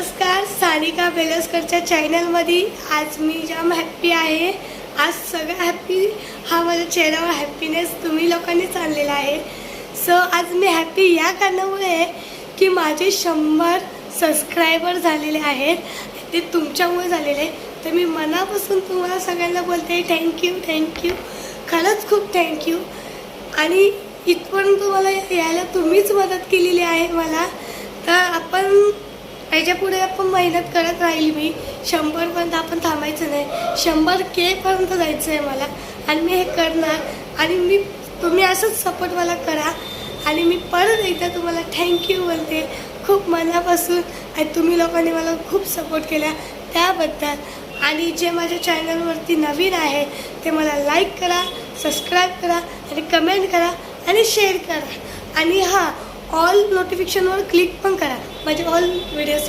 नमस्कार, सानिका बेलस्करच्या चॅनलमध्ये आज मी जाम हॅप्पी आहे। आज सगळं हॅप्पी हा माझ्या चेहऱ्यावर हॅपीनेस तुम्ही लोकांनीच आणलेला आहे। सो आज मी हॅपी या कारणामुळे की माझे 100 सबस्क्रायबर झालेले आहेत, ते तुमच्यामुळे झालेले। तर मी मनापासून तुम्हाला सगळ्यांना बोलते थँक्यू, खरंच खूप थँक्यू। आणि इथपर्यंत मला यायला तुम्हीच मदत केलेली आहे मला। तर आपण याच्यापुढे आपण मेहनत करत राहील मी 100 पर्यंत आपण थांबायचं नाही, 100K पर्यंत जायचं आहे मला आणि मी हे करणार। आणि तुम्ही असंच सपोर्ट मला करा आणि मी परत एकदा तुम्हाला थँक्यू बोलते खूप मनापासून। आणि तुम्ही लोकांनी मला खूप सपोर्ट केला त्याबद्दल। आणि जे माझ्या चॅनलवरती नवीन आहे ते मला लाईक करा, सबस्क्राईब करा आणि कमेंट करा आणि शेअर करा। आणि हां, ऑल नोटिफिकेशनवर क्लिक पण करा, माझे ऑल व्हिडिओज